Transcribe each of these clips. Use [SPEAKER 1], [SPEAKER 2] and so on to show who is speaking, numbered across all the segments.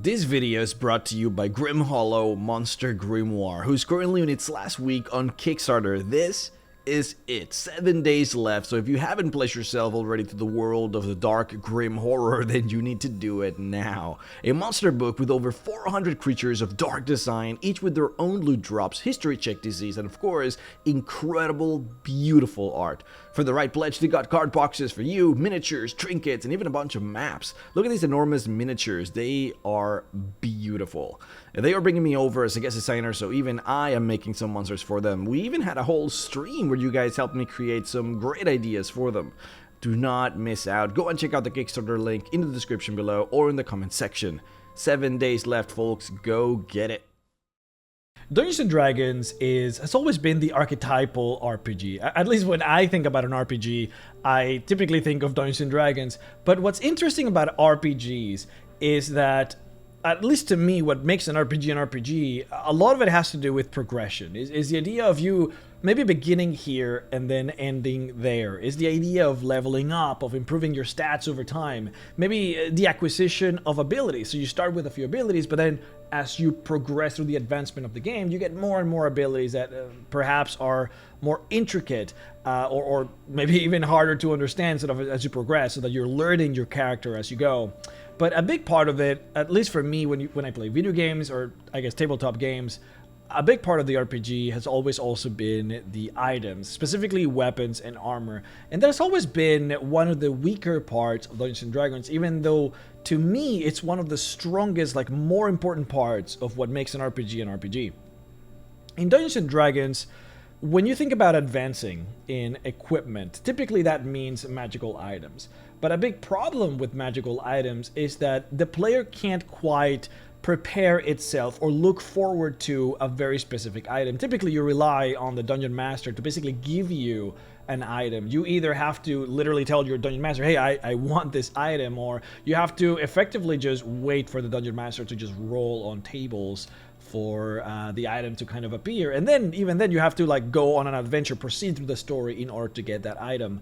[SPEAKER 1] This video is brought to you by Grim Hollow Monster Grimoire, who's currently on its last week on Kickstarter. This is it. 7 days left, so if you haven't pledged yourself already to the world of the dark grim horror, then you need to do it now. A monster book with over 400 creatures of dark design, each with their own loot drops, history check disease, and of course, incredible, beautiful art. For the right pledge, they got card boxes for you, miniatures, trinkets, and even a bunch of maps. Look at these enormous miniatures. They are beautiful. They are bringing me over as a guest designer, so even I am making some monsters for them. We even had a whole stream where you guys helped me create some great ideas for them. Do not miss out. Go and check out the Kickstarter link in the description below or in the comment section. 7 days left, folks. Go get it.
[SPEAKER 2] Dungeons & Dragons has always been the archetypal RPG. At least when I think about an RPG, I typically think of Dungeons & Dragons. But what's interesting about RPGs is that, at least to me, what makes an RPG, a lot of it has to do with progression. Is the idea of you maybe beginning here and then ending there. Is the idea of leveling up, of improving your stats over time. Maybe the acquisition of abilities. So you start with a few abilities, but then as you progress through the advancement of the game, you get more and more abilities that perhaps are more intricate or maybe even harder to understand sort of as you progress, so that you're learning your character as you go. But a big part of it, at least for me when I play video games or I guess tabletop games, a big part of the RPG has always also been the items, specifically weapons and armor. And that's always been one of the weaker parts of Dungeons & Dragons, even though to me it's one of the strongest, like more important parts of what makes an RPG an RPG. In Dungeons & Dragons, when you think about advancing in equipment, typically that means magical items. But a big problem with magical items is that the player can't quite prepare itself or look forward to a very specific item. Typically, you rely on the dungeon master to basically give you an item. You either have to literally tell your dungeon master, hey, I want this item, or you have to effectively just wait for the dungeon master to just roll on tables for the item to kind of appear. And then, even then, you have to like go on an adventure, proceed through the story in order to get that item.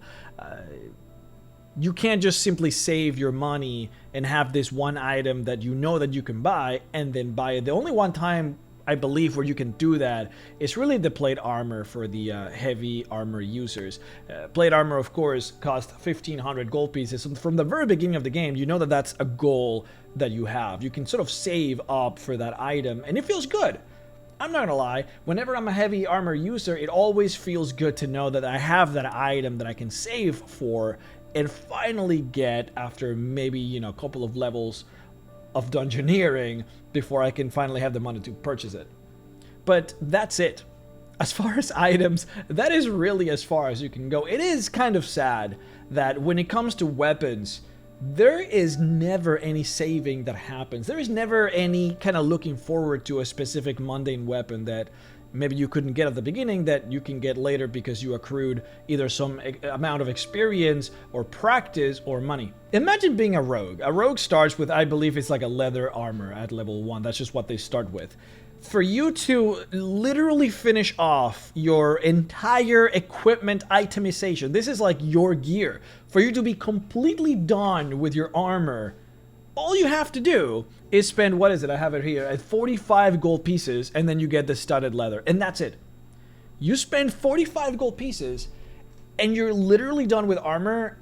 [SPEAKER 2] You can't just simply save your money and have this one item that you know that you can buy and then buy it. The only one time I believe where you can do that is really the plate armor for the heavy armor users. Plate armor, of course, costs 1,500 gold pieces. And from the very beginning of the game, you know that that's a goal that you have. You can sort of save up for that item, and it feels good. I'm not gonna lie, whenever I'm a heavy armor user, it always feels good to know that I have that item that I can save for and finally get after maybe, you know, a couple of levels of dungeoneering before I can finally have the money to purchase it. But that's it. As far as items, that is really as far as you can go. It is kind of sad that when it comes to weapons, there is never any saving that happens. There is never any kind of looking forward to a specific mundane weapon that maybe you couldn't get at the beginning that you can get later because you accrued either some amount of experience or practice or money. Imagine being a rogue. A rogue starts with, I believe it's like a leather armor at level 1. That's just what they start with. For you to literally finish off your entire equipment itemization, this is like your gear. For you to be completely done with your armor, all you have to do is spend, what is it? I have it here, at 45 gold pieces, and then you get the studded leather, and that's it. You spend 45 gold pieces, and you're literally done with armor.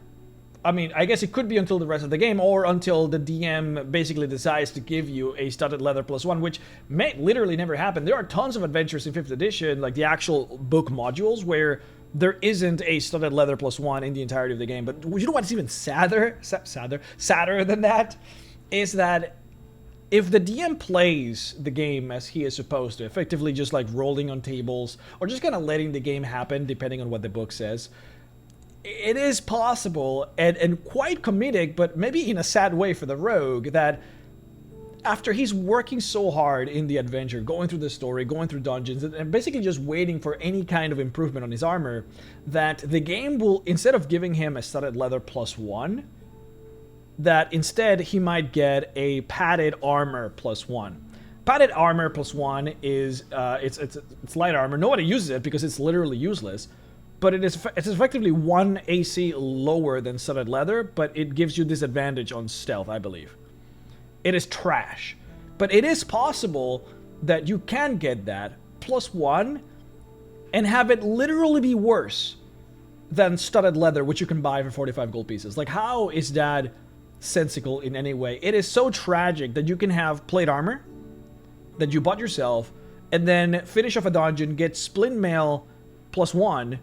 [SPEAKER 2] I mean, I guess it could be until the rest of the game, or until the DM basically decides to give you a studded leather +1, which may literally never happen. There are tons of adventures in 5th edition, like the actual book modules, where there isn't a studded leather +1 in the entirety of the game. But you know what's even sadder than that? Is that if the DM plays the game as he is supposed to, effectively just like rolling on tables, or just kind of letting the game happen depending on what the book says, it is possible and quite comedic, but maybe in a sad way for the rogue, that after he's working so hard in the adventure, going through the story, going through dungeons, and basically just waiting for any kind of improvement on his armor, that the game will, instead of giving him a studded leather +1, that instead he might get a padded armor +1. Padded armor +1 is it's light armor. Nobody uses it because it's literally useless. But it's effectively 1 AC lower than studded leather, but it gives you disadvantage on stealth, I believe. It is trash. But it is possible that you can get that +1 and have it literally be worse than studded leather, which you can buy for 45 gold pieces. Like, how is that sensical in any way? It is so tragic that you can have plate armor that you bought yourself, and then finish off a dungeon, get splint mail +1,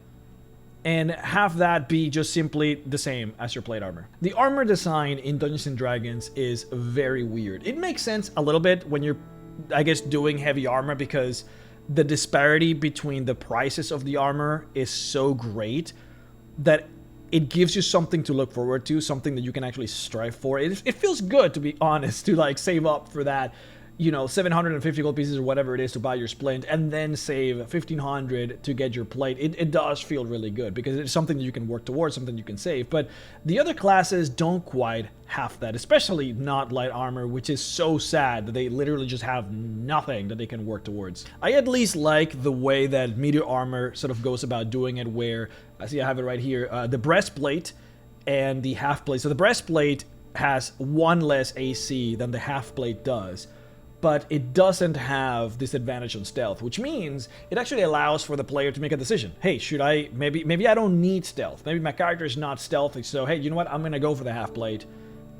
[SPEAKER 2] and have that be just simply the same as your plate armor. The armor design in Dungeons & Dragons is very weird. It makes sense a little bit when you're, I guess, doing heavy armor, because the disparity between the prices of the armor is so great that it gives you something to look forward to, something that you can actually strive for. It feels good, to be honest, to like save up for that, 750 gold pieces or whatever it is to buy your splint, and then save 1500 to get your plate. It does feel really good because it's something that you can work towards, something you can save. But the other classes don't quite have that, especially not light armor, which is so sad that they literally just have nothing that they can work towards. I at least like the way that meteor armor sort of goes about doing it, where, I see I have it right here, the breastplate and the half plate. So the breastplate has 1 less AC than the half plate does, but it doesn't have this advantage on stealth, which means it actually allows for the player to make a decision. Hey, should I, maybe I don't need stealth. Maybe my character is not stealthy, so hey, you know what? I'm gonna go for the half plate.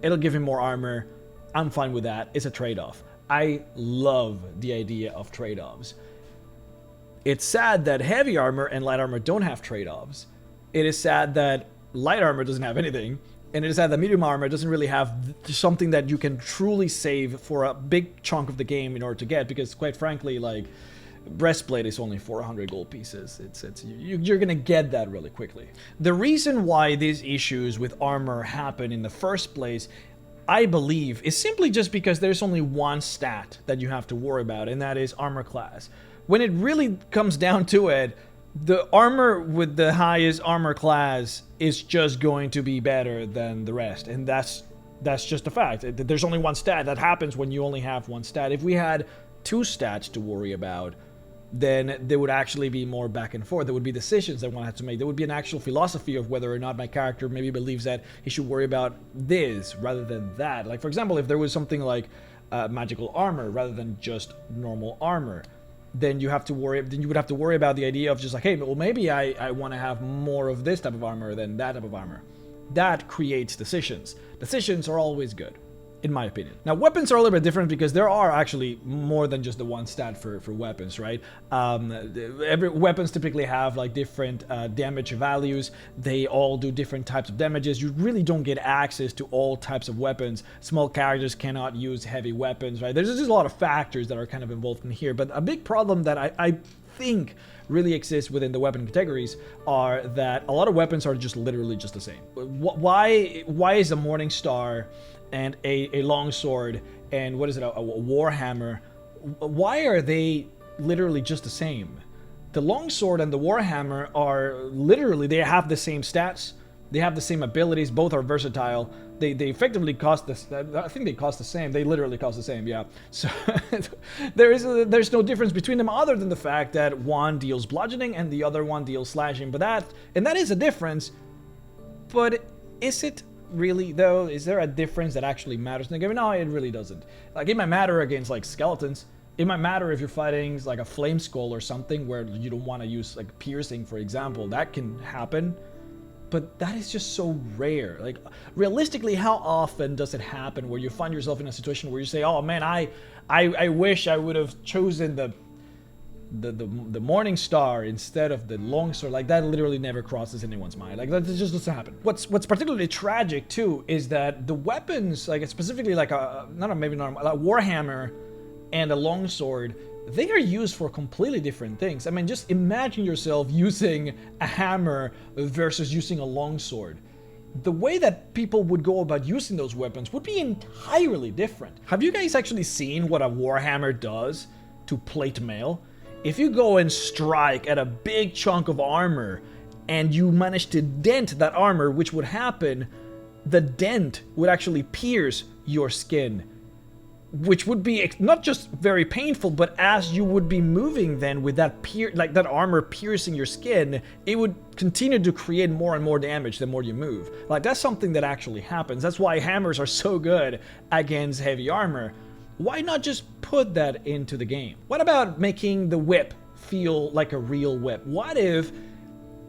[SPEAKER 2] It'll give him more armor. I'm fine with that. It's a trade-off. I love the idea of trade-offs. It's sad that heavy armor and light armor don't have trade-offs. It is sad that light armor doesn't have anything. And it is sad that medium armor doesn't really have something that you can truly save for a big chunk of the game in order to get, because quite frankly, like, breastplate is only 400 gold pieces. You're gonna get that really quickly. The reason why these issues with armor happen in the first place, I believe, is simply just because there's only one stat that you have to worry about, and that is armor class. When it really comes down to it, the armor with the highest armor class is just going to be better than the rest, and that's just a fact. There's only one stat. That happens when you only have one stat. If we had 2 stats to worry about, then there would actually be more back and forth. There would be decisions that one had to make. There would be an actual philosophy of whether or not my character maybe believes that he should worry about this rather than that. Like, for example, if there was something like magical armor rather than just normal armor, then you would have to worry about the idea of just like, hey, well, maybe I want to have more of this type of armor than that type of armor. That creates decisions. Decisions are always good, in my opinion. Now, weapons are a little bit different because there are actually more than just the one stat for weapons, right? Weapons typically have like different damage values. They all do different types of damages. You really don't get access to all types of weapons. Small characters cannot use heavy weapons, right? There's just a lot of factors that are kind of involved in here. But a big problem that I think really exists within the weapon categories are that a lot of weapons are just literally just the same. Why is a Morning Star and a longsword and what is it, a warhammer, why are they literally just the same? The longsword and the warhammer are literally, they have the same stats, they have the same abilities, both are versatile. They effectively cost this. I think they cost the same. They literally cost the same, yeah. So there's no difference between them other than the fact that one deals bludgeoning and the other one deals slashing. But that is a difference. But is it really though? Is there a difference that actually matters in the game? No, it really doesn't. Like, it might matter against like skeletons. It might matter if you're fighting like a flame skull or something where you don't want to use like piercing, for example. That can happen. But that is just so rare. Like, realistically, how often does it happen where you find yourself in a situation where you say, oh man, I wish I would have chosen the Morning Star instead of the Longsword? Like, that literally never crosses anyone's mind. Like, that just doesn't happen. What's particularly tragic too is that the weapons, like specifically like a Warhammer and a Longsword, they are used for completely different things. I mean, just imagine yourself using a hammer versus using a longsword. The way that people would go about using those weapons would be entirely different. Have you guys actually seen what a warhammer does to plate mail? If you go and strike at a big chunk of armor and you manage to dent that armor, which would happen, the dent would actually pierce your skin, which would be not just very painful, but as you would be moving then with that that armor piercing your skin, it would continue to create more and more damage the more you move. Like, that's something that actually happens. That's why hammers are so good against heavy armor. Why not just put that into the game? What about making the whip feel like a real whip? What if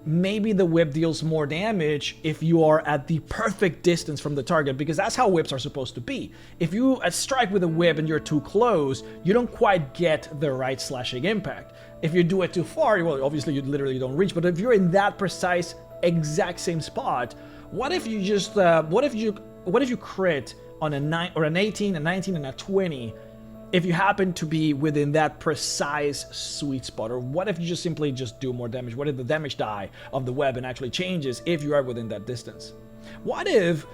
[SPEAKER 2] maybe the whip deals more damage if you are at the perfect distance from the target, because that's how whips are supposed to be. If you strike with a whip and you're too close, you don't quite get the right slashing impact. If you do it too far, well, obviously you literally don't reach, but if you're in that precise exact same spot, what if you just what if you crit on a 9 or an 18, a 19 and a 20 if you happen to be within that precise sweet spot? Or what if you just simply just do more damage? What if the damage die of the weapon actually changes if you are within that distance? What if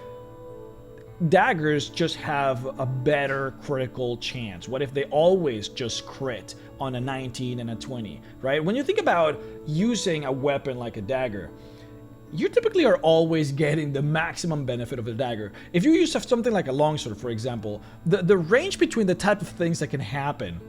[SPEAKER 2] daggers just have a better critical chance? What if they always just crit on a 19 and a 20, right? When you think about using a weapon like a dagger, you typically are always getting the maximum benefit of the dagger. If you use something like a longsword, for example, the range between the type of things that can happen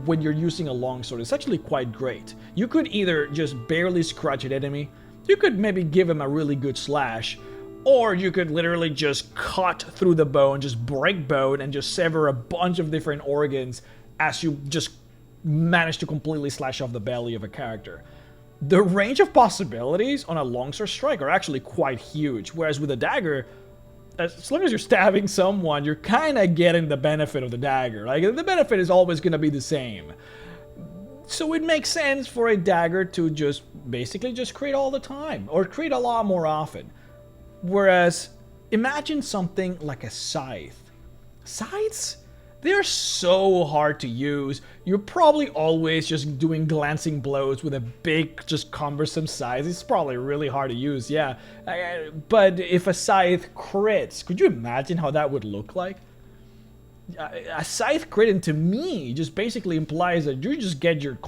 [SPEAKER 2] when you're using a longsword is actually quite great. You could either just barely scratch an enemy, you could maybe give him a really good slash, or you could literally just cut through the bone, just break bone, and just sever a bunch of different organs as you just manage to completely slash off the belly of a character. The range of possibilities on a longsword strike are actually quite huge, whereas with a dagger, as long as you're stabbing someone, you're kind of getting the benefit of the dagger. Like, the benefit is always going to be the same. So it makes sense for a dagger to just basically just crit all the time, or crit a lot more often. Whereas, imagine something like a scythe. Scythes? They're so hard to use. You're probably always just doing glancing blows with a big, just cumbersome scythe. It's probably really hard to use, yeah. But if a scythe crits, could you imagine how that would look like? A scythe critting to me just basically implies that you just get your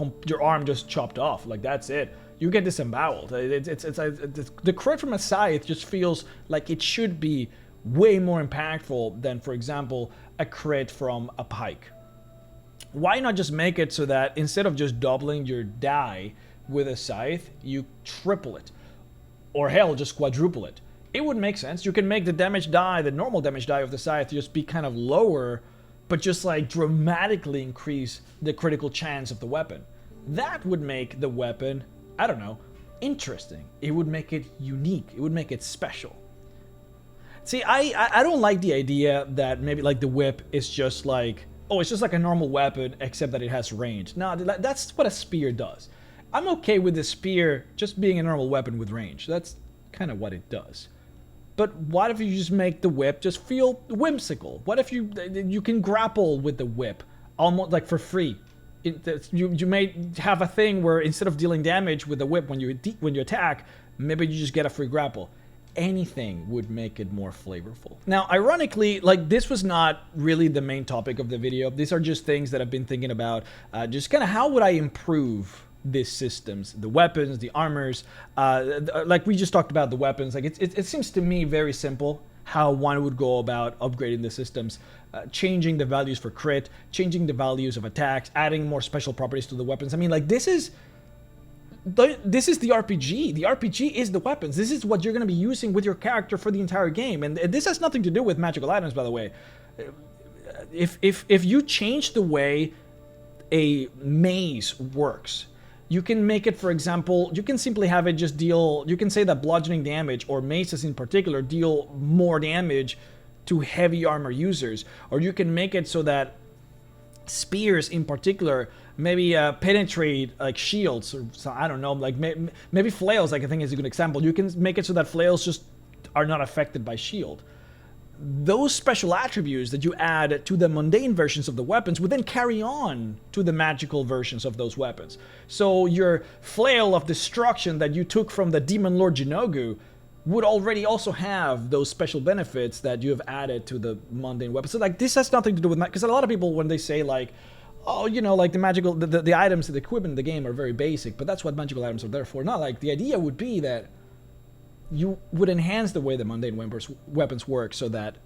[SPEAKER 2] arm just chopped off. Like, that's it. You get disemboweled. The crit from a scythe just feels like it should be way more impactful than, for example, a crit from a pike. Why not just make it so that instead of just doubling your die with a scythe, you triple it? Or hell, just quadruple it. It would make sense. You can make the damage die, the normal damage die of the scythe, just be kind of lower, but just like dramatically increase the critical chance of the weapon. That would make the weapon, I don't know, interesting. It would make it unique. It would make it special. See, I don't like the idea that maybe like the whip is just like, oh, it's just like a normal weapon except that it has range. No, that's what a spear does. I'm okay with the spear just being a normal weapon with range. That's kind of what it does. But what if you just make the whip just feel whimsical? What if you can grapple with the whip almost like for free? You may have a thing where instead of dealing damage with the whip when you attack, maybe you just get a free grapple. Anything would make it more flavorful. Now, ironically, like, this was not really the main topic of the video. These are just things that I've been thinking about. Just kind of how would I improve these systems, the weapons, the armors. Like we just talked about the weapons. Like it seems to me very simple how one would go about upgrading the systems, changing the values for crit, changing the values of attacks, adding more special properties to the weapons. I mean, like, this is the RPG. The RPG is the weapons. This is what you're going to be using with your character for the entire game. And this has nothing to do with magical items, by the way. If you change the way a maze works, you can make it, for example, you can simply have it just deal, you can say that bludgeoning damage, or maces in particular, deal more damage to heavy armor users. Or you can make it so that spears in particular maybe penetrate like shields, or so, I don't know, like maybe flails, like I think is a good example. You can make it so that flails just are not affected by shield. Those special attributes that you add to the mundane versions of the weapons would then carry on to the magical versions of those weapons. So your flail of destruction that you took from the Demon Lord Jinogu would already also have those special benefits that you have added to the mundane weapons. So like, this has nothing to do with because a lot of people, when they say like, oh, you know, like the magical, the items, the equipment in the game are very basic, but that's what magical items are there for. Not like, the idea would be that you would enhance the way the mundane weapons work so that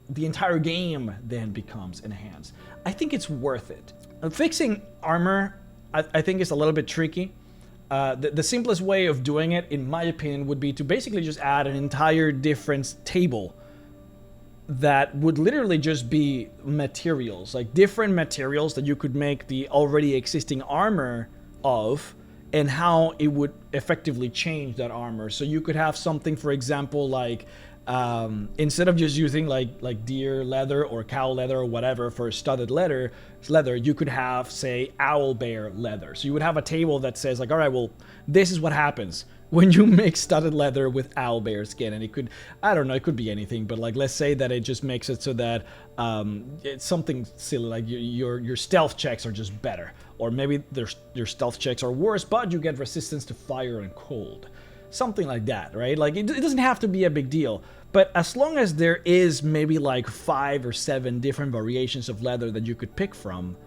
[SPEAKER 2] the entire game then becomes enhanced. I think it's worth it. Fixing armor, I think, is a little bit tricky. The simplest way of doing it, in my opinion, would be to basically just add an entire difference table that would literally just be materials, like different materials that you could make the already existing armor of, and how it would effectively change that armor. So you could have something, for example, like instead of just using like deer leather or cow leather or whatever for studded leather, you could have, say, owl bear leather. So you would have a table that says like, all right, well, this is what happens when you make studded leather with owl bear skin. And it could, I don't know, it could be anything, but like, let's say that it just makes it so that it's something silly, like your stealth checks are just better, or maybe your stealth checks are worse, but you get resistance to fire and cold. Something like that, right? Like, it doesn't have to be a big deal, but as long as there is maybe like 5 or 7 different variations of leather that you could pick from,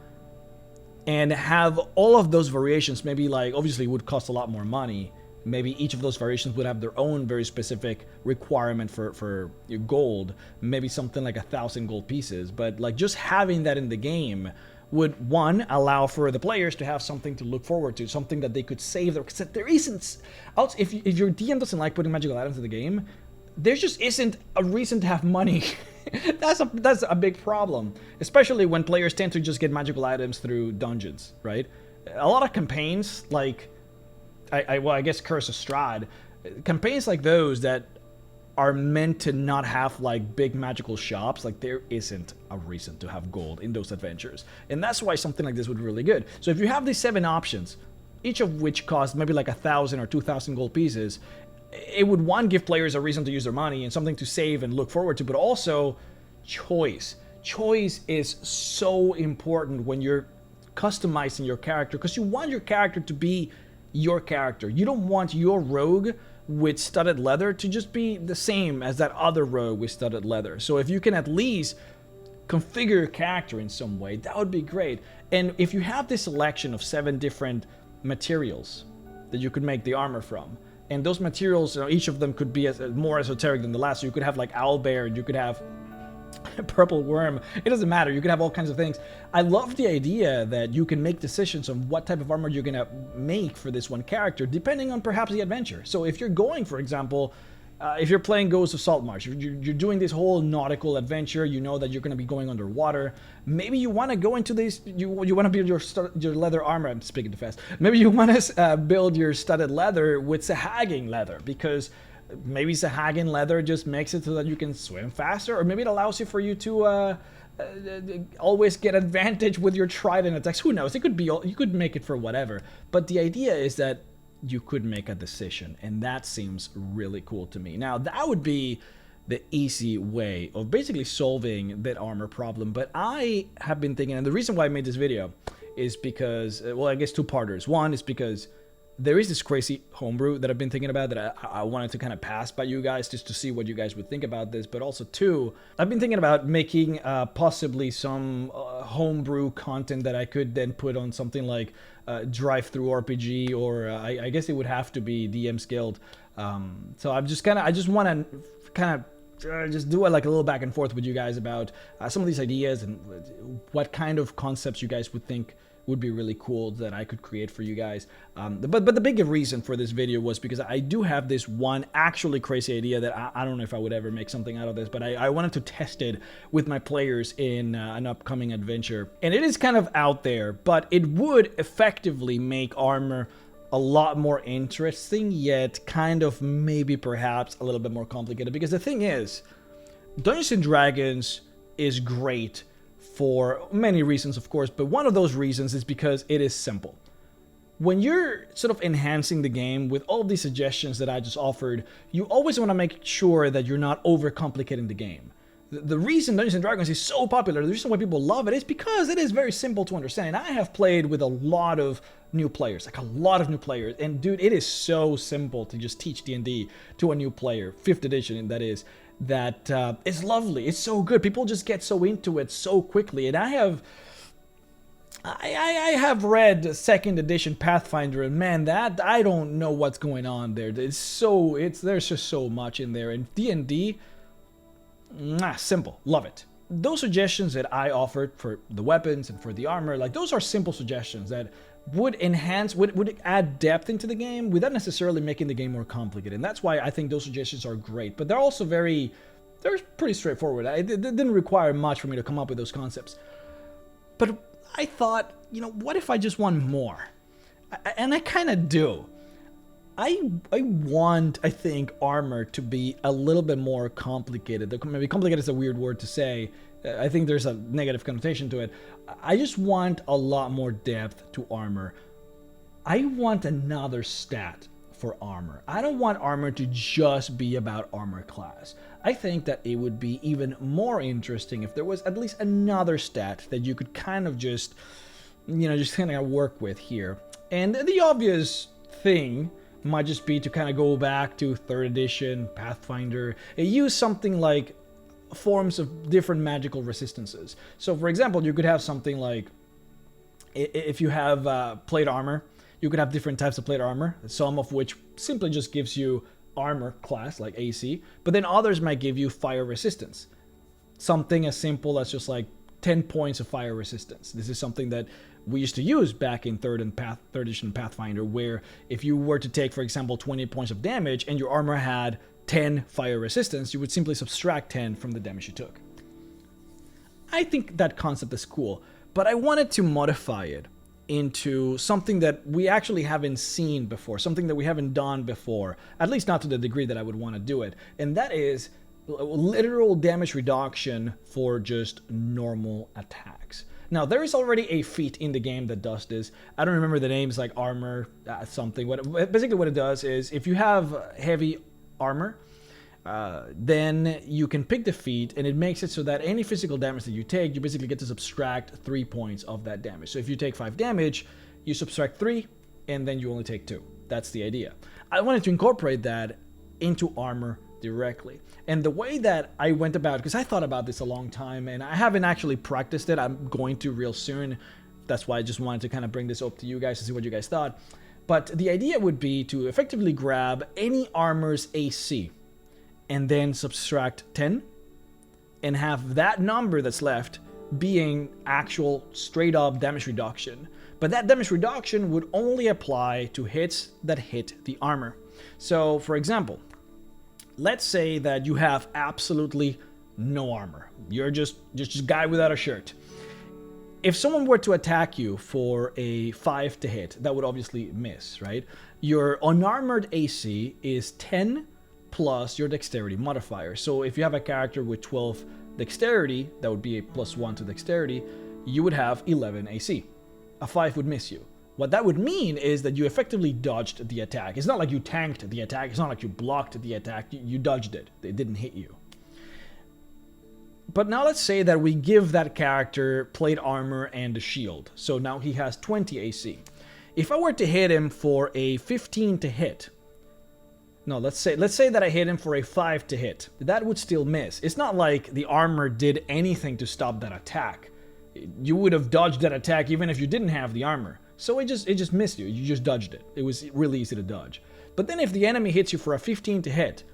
[SPEAKER 2] and have all of those variations, maybe like, obviously it would cost a lot more money. Maybe each of those variations would have their own very specific requirement for your gold, maybe something like 1,000 gold pieces, but like just having that in the game would, one, allow for the players to have something to look forward to, something that they could save. Because there isn't, if your DM doesn't like putting magical items in the game, there just isn't a reason to have money. That's a big problem, especially when players tend to just get magical items through dungeons, right? A lot of campaigns, like, I guess Curse of Strahd, campaigns like those that are meant to not have like big magical shops, like there isn't a reason to have gold in those adventures. And that's why something like this would be really good. So if you have these 7 options, each of which cost maybe like 1,000 or 2,000 gold pieces, it would, one, give players a reason to use their money and something to save and look forward to, but also choice. Choice is so important when you're customizing your character, because you want your character to be your character. You don't want your rogue with studded leather to just be the same as that other rogue with studded leather. So if you can at least configure your character in some way, that would be great. And if you have this selection of 7 different materials that you could make the armor from, and those materials, you know, each of them could be more esoteric than the last. So you could have like owl bear, and you could have purple worm. It doesn't matter. You could have all kinds of things. I love the idea that you can make decisions on what type of armor you're gonna make for this one character, depending on perhaps the adventure. So if you're going, for example, if you're playing Ghosts of Saltmarsh, you're doing this whole nautical adventure, you know that you're going to be going underwater. Maybe you want to go into this, you want to build your leather armor. I'm speaking too fast. Maybe you want to build your studded leather with Sahagin leather, because maybe Sahagin leather just makes it so that you can swim faster, or maybe it allows you to always get advantage with your trident attacks. Who knows? It could be, you could make it for whatever. But the idea is that you could make a decision, and that seems really cool to me. Now, that would be the easy way of basically solving that armor problem, but I have been thinking, and the reason why I made this video is because, well, I guess 2 parters. One is because there is this crazy homebrew that I've been thinking about that I wanted to kind of pass by you guys just to see what you guys would think about this. But also, 2, I've been thinking about making possibly some homebrew content that I could then put on something like Drive-Through RPG, or I guess it would have to be DM's Guild. So I just want to kind of just do like a little back and forth with you guys about some of these ideas and what kind of concepts you guys would think would be really cool that I could create for you guys. But the bigger reason for this video was because I do have this one actually crazy idea that I don't know if I would ever make something out of this, but I wanted to test it with my players in an upcoming adventure. And it is kind of out there, but it would effectively make armor a lot more interesting, yet kind of maybe perhaps a little bit more complicated. Because the thing is, Dungeons and Dragons is great for many reasons, of course, but one of those reasons is because it is simple. When you're sort of enhancing the game with all these suggestions that I just offered, you always want to make sure that you're not overcomplicating the game. The reason Dungeons and Dragons is so popular, the reason why people love it, is because it is very simple to understand. And I have played with a lot of new players, and dude, it is so simple to just teach D&D to a new player, 5th edition, that is. That it's lovely. It's so good. People just get so into it so quickly. And I have read 2nd edition Pathfinder, and man, that I don't know what's going on there. There's just so much in there. And D&D, simple. Love it. Those suggestions that I offered for the weapons and for the armor, like, those are simple suggestions that would enhance, would add depth into the game without necessarily making the game more complicated. And that's why I think those suggestions are great. But they're also very they're pretty straightforward. It didn't require much for me to come up with those concepts. But I thought, what if I just want more? And I kind of do. I want, I think, armor to be a little bit more complicated. Maybe complicated is a weird word to say. I think there's a negative connotation to it. I just want a lot more depth to armor. I want another stat for armor. I don't want armor to just be about armor class. I think that it would be even more interesting if there was at least another stat that you could kind of just kind of work with here. And the obvious thing might just be to kind of go back to 3rd edition, Pathfinder, and use something like forms of different magical resistances. So for example, you could have something like, if you have plate armor, you could have different types of plate armor, some of which simply just gives you armor class, like AC, but then others might give you fire resistance. Something as simple as just like 10 points of fire resistance. This is something that we used to use back in 3rd edition Pathfinder, where if you were to take, for example, 20 points of damage and your armor had 10 fire resistance, you would simply subtract 10 from the damage you took. I think that concept is cool, but I wanted to modify it into something that we actually haven't seen before, something that we haven't done before, at least not to the degree that I would want to do it, and that is literal damage reduction for just normal attacks. Now, there is already a feat in the game that does this. I don't remember the names, like armor something. Basically what it does is, if you have heavy armor, then you can pick the feat, and it makes it so that any physical damage that you take, you basically get to subtract 3 points of that damage. So if you take 5 damage, you subtract 3, and then you only take 2. That's the idea. I wanted to incorporate that into armor directly. And the way that I went about, because I thought about this a long time, and I haven't actually practiced it. I'm going to real soon. That's why I just wanted to kind of bring this up to you guys to see what you guys thought. But the idea would be to effectively grab any armor's AC and then subtract 10 and have that number that's left being actual straight up damage reduction. But that damage reduction would only apply to hits that hit the armor. So for example, let's say that you have absolutely no armor. You're just a guy without a shirt. If someone were to attack you for a 5 to hit, that would obviously miss, right? Your unarmored AC is 10 plus your dexterity modifier. So if you have a character with 12 dexterity, that would be a +1 to dexterity, you would have 11 AC. A 5 would miss you. What that would mean is that you effectively dodged the attack. It's not like you tanked the attack. It's not like you blocked the attack. You dodged it. It didn't hit you. But now let's say that we give that character plate armor and a shield. So now he has 20 AC. If I were to hit him for a 15 to hit, no, let's say that I hit him for a 5 to hit, that would still miss. It's not like the armor did anything to stop that attack. You would have dodged that attack even if you didn't have the armor. So it just missed you. You just dodged it. It was really easy to dodge. But then if the enemy hits you for a 15 to hit,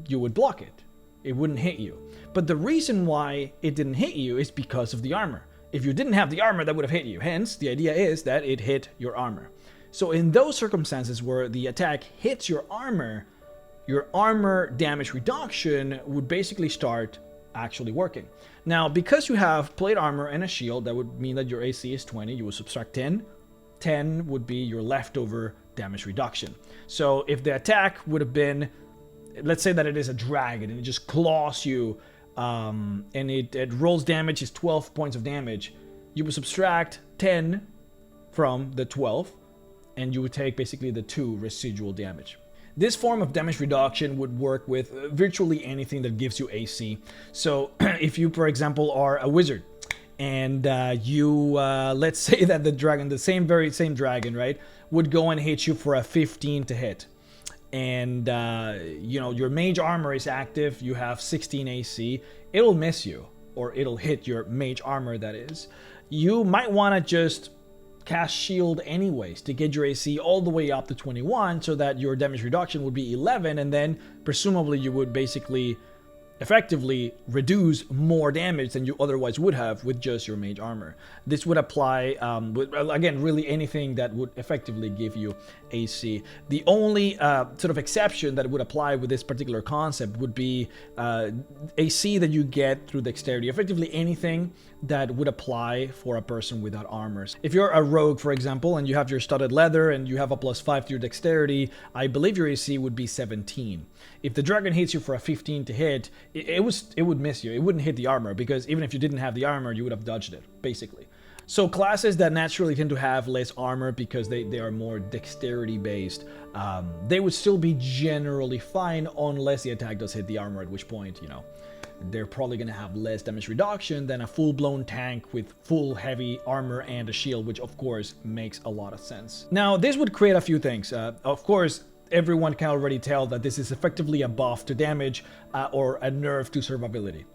[SPEAKER 2] you would block it. It wouldn't hit you. But the reason why it didn't hit you is because of the armor. If you didn't have the armor, that would have hit you. Hence, the idea is that it hit your armor. So in those circumstances where the attack hits your armor damage reduction would basically start actually working. Now, because you have plate armor and a shield, that would mean that your AC is 20. You will subtract 10. 10 would be your leftover damage reduction. So if the attack would have been, let's say that it is a dragon and it just claws you, and it rolls damage is 12 points of damage, you would subtract 10 from the 12, and you would take basically the 2 residual damage. This form of damage reduction would work with virtually anything that gives you AC. So if you, for example, are a wizard and let's say that the dragon, the same dragon, right, would go and hit you for a 15 to hit. And, your mage armor is active, you have 16 AC, it'll miss you, or it'll hit your mage armor, that is. You might want to just cast shield anyways to get your AC all the way up to 21 so that your damage reduction would be 11, and then presumably you would basically effectively reduce more damage than you otherwise would have with just your mage armor. This would apply with, again, really anything that would effectively give you AC. The only sort of exception that would apply with this particular concept would be AC that you get through dexterity. Effectively anything that would apply for a person without armors. If you're a rogue, for example, and you have your studded leather and you have a +5 to your dexterity, I believe your AC would be 17. If the dragon hits you for a 15 to hit, it would miss you. It wouldn't hit the armor, because even if you didn't have the armor, you would have dodged it, basically. So classes that naturally tend to have less armor because they are more dexterity based, they would still be generally fine unless the attack does hit the armor, at which point, you know, they're probably going to have less damage reduction than a full-blown tank with full heavy armor and a shield, which of course makes a lot of sense. Now, this would create a few things. Of course, everyone can already tell that this is effectively a buff to damage or a nerf to survivability.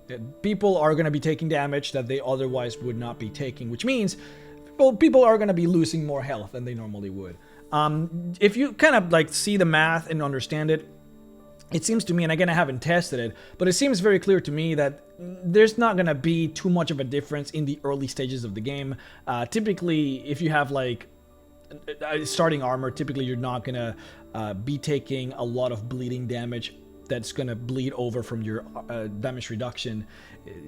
[SPEAKER 2] People are going to be taking damage that they otherwise would not be taking, which means people are going to be losing more health than they normally would. If you kind of like see the math and understand it, it seems to me, and again, I haven't tested it, but it seems very clear to me that there's not going to be too much of a difference in the early stages of the game. Typically, if you have like starting armor, typically you're not going to be taking a lot of bleeding damage that's going to bleed over from your damage reduction.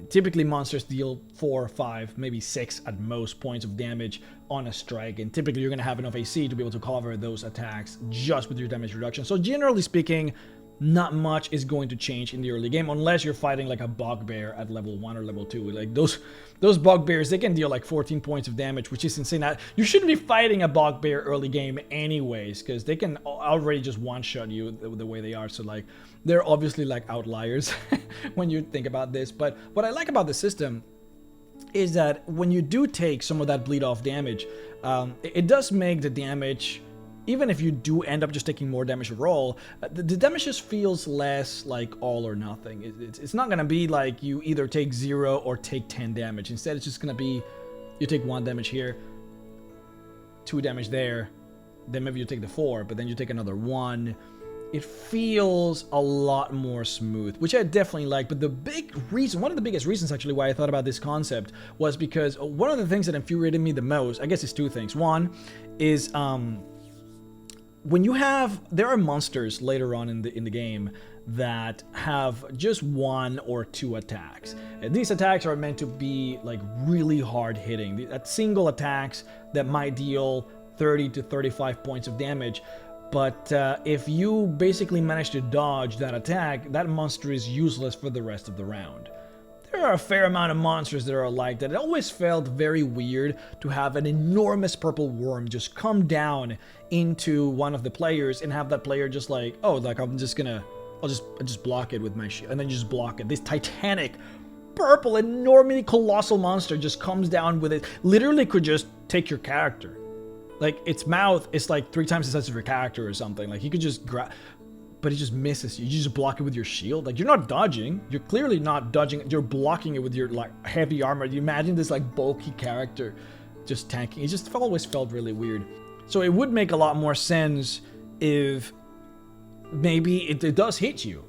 [SPEAKER 2] Typically monsters deal 4, 5, maybe 6 at most points of damage on a strike, and typically you're going to have enough AC to be able to cover those attacks just with your damage reduction. So generally speaking, not much is going to change in the early game unless you're fighting like a bugbear at level 1 or level 2. Like those bugbears, they can deal like 14 points of damage, which is insane. You shouldn't be fighting a bugbear early game anyways, because they can already just one-shot you the way they are. So like, they're obviously like outliers when you think about this. But what I like about the system is that when you do take some of that bleed off damage, it does make the damage, even if you do end up just taking more damage overall, the damage just feels less like all or nothing. It's not going to be like you either take 0 or take 10 damage. Instead, it's just going to be you take 1 damage here, 2 damage there, then maybe you take the 4, but then you take another 1. It feels a lot more smooth, which I definitely like. But the big reason, one of the biggest reasons actually why I thought about this concept was because one of the things that infuriated me the most, I guess it's 2 things. One is when you have, there are monsters later on in the game that have just 1 or 2 attacks. And these attacks are meant to be like really hard hitting. That single attacks that might deal 30 to 35 points of damage. But if you basically manage to dodge that attack, that monster is useless for the rest of the round. There are a fair amount of monsters that are like that. It always felt very weird to have an enormous purple worm just come down into one of the players and have that player just like, oh, like I'll just block it with my shield, and then just block it. This titanic, purple, enormous, colossal monster just comes down with it. Literally could just take your character. Like, its mouth is like 3 times the size of your character or something. Like, he could just grab, but he just misses you. You just block it with your shield. Like, you're not dodging. You're clearly not dodging. You're blocking it with your like heavy armor. You imagine this like bulky character just tanking. It just always felt really weird. So it would make a lot more sense if maybe it does hit you.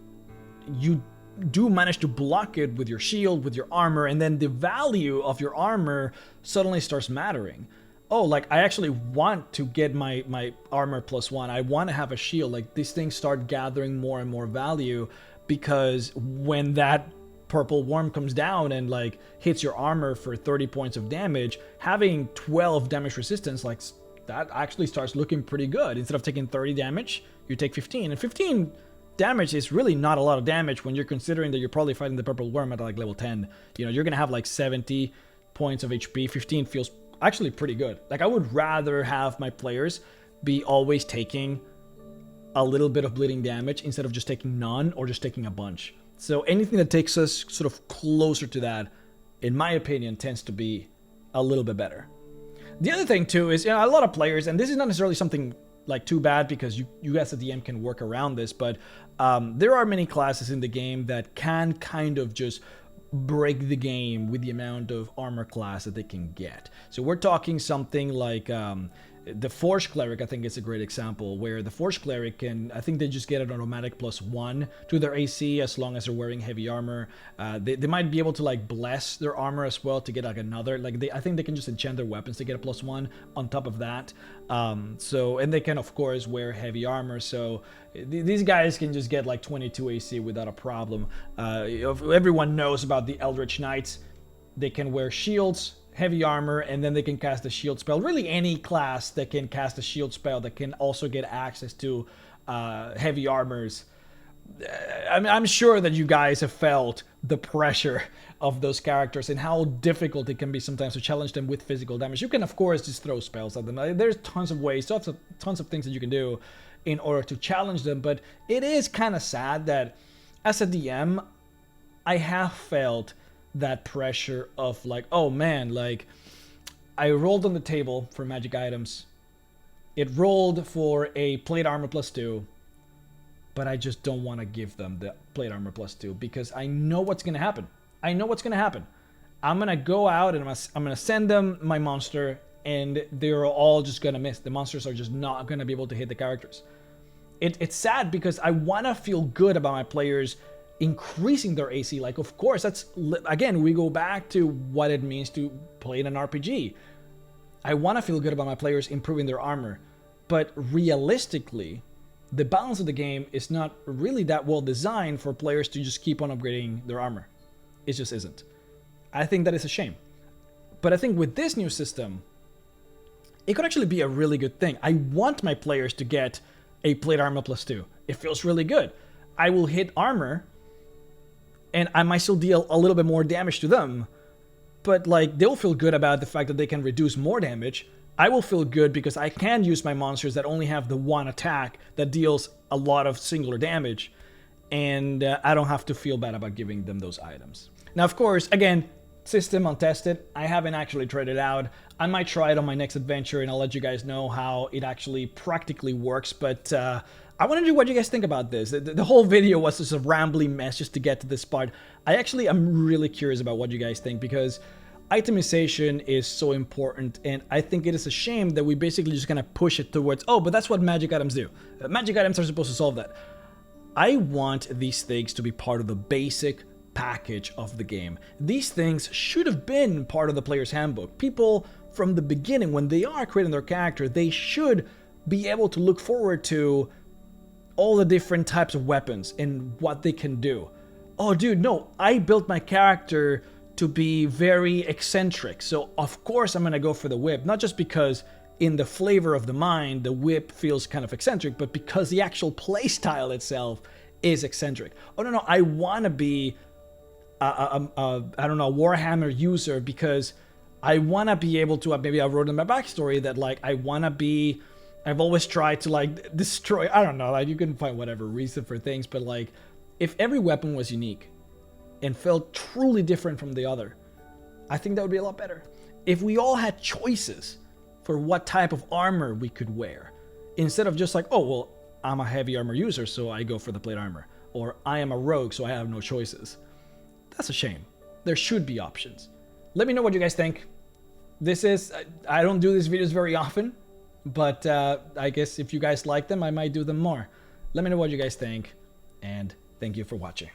[SPEAKER 2] You do manage to block it with your shield, with your armor, and then the value of your armor suddenly starts mattering. Oh, like, I actually want to get my armor +1. I want to have a shield. Like, these things start gathering more and more value, because when that purple worm comes down and, like, hits your armor for 30 points of damage, having 12 damage resistance, like, that actually starts looking pretty good. Instead of taking 30 damage, you take 15. And 15 damage is really not a lot of damage when you're considering that you're probably fighting the purple worm at, like, level 10. You know, you're going to have, like, 70 points of HP. 15 feels actually pretty good. Like, I would rather have my players be always taking a little bit of bleeding damage instead of just taking none or just taking a bunch. So anything that takes us sort of closer to that, in my opinion, tends to be a little bit better. The other thing too is, you know, a lot of players, and this is not necessarily something like too bad because you as a DM can work around this, but there are many classes in the game that can kind of just break the game with the amount of armor class that they can get. So we're talking something like The Forge Cleric, I think, is a great example, where the Forge Cleric can, I think they just get an automatic +1 to their AC as long as they're wearing heavy armor. They might be able to like bless their armor as well to get like another, like I think they can just enchant their weapons to get a +1 on top of that. And they can of course wear heavy armor, so these guys can just get like 22 AC without a problem. Everyone knows about the Eldritch Knights. They can wear shields, heavy armor, and then they can cast a shield spell. Really any class that can cast a shield spell that can also get access to heavy armors. I'm sure that you guys have felt the pressure of those characters and how difficult it can be sometimes to challenge them with physical damage. You can of course just throw spells at them. There's tons of ways, tons of things that you can do in order to challenge them, but it is kind of sad that as a DM, I have felt that pressure of like, oh man, like I rolled on the table for magic items. It rolled for a plate armor +2, but I just don't want to give them the plate armor +2 because I know what's going to happen. I'm going to go out and I'm going to send them my monster and they're all just going to miss. The monsters are just not going to be able to hit the characters. It's sad because I want to feel good about my players increasing their AC. Like, of course, that's, again, we go back to what it means to play in an RPG. I want to feel good about my players improving their armor, but realistically, the balance of the game is not really that well designed for players to just keep on upgrading their armor. It just isn't. I think that is a shame. But I think with this new system, it could actually be a really good thing. I want my players to get a plate armor +2. It feels really good. I will hit armor, and I might still deal a little bit more damage to them, but like they'll feel good about the fact that they can reduce more damage. I will feel good because I can use my monsters that only have the one attack that deals a lot of singular damage, and I don't have to feel bad about giving them those items. Now, of course, again, system untested. I haven't actually tried it out. I might try it on my next adventure, and I'll let you guys know how it actually practically works, but I want to know what you guys think about this. The whole video was just a rambling mess just to get to this part. I'm really curious about what you guys think because itemization is so important, and I think it is a shame that we basically just kind of push it towards, oh, but that's what magic items do. Magic items are supposed to solve that. I want these things to be part of the basic package of the game. These things should have been part of the player's handbook. People from the beginning, when they are creating their character, they should be able to look forward to all the different types of weapons and what they can do. Oh dude, no, I built my character to be very eccentric, so of course I'm gonna go for the whip, not just because in the flavor of the mind the whip feels kind of eccentric, but because the actual playstyle itself is eccentric. Oh no, I wanna be I don't know, a Warhammer user because I wanna be able to, maybe I wrote in my backstory that like I've always tried to like destroy, I don't know, like you can find whatever reason for things, but like if every weapon was unique and felt truly different from the other, I think that would be a lot better. If we all had choices for what type of armor we could wear, instead of just like, oh, well, I'm a heavy armor user, so I go for the plate armor, or I am a rogue, so I have no choices. That's a shame. There should be options. Let me know what you guys think. I don't do these videos very often, but I guess if you guys like them, I might do them more. Let me know what you guys think, and thank you for watching.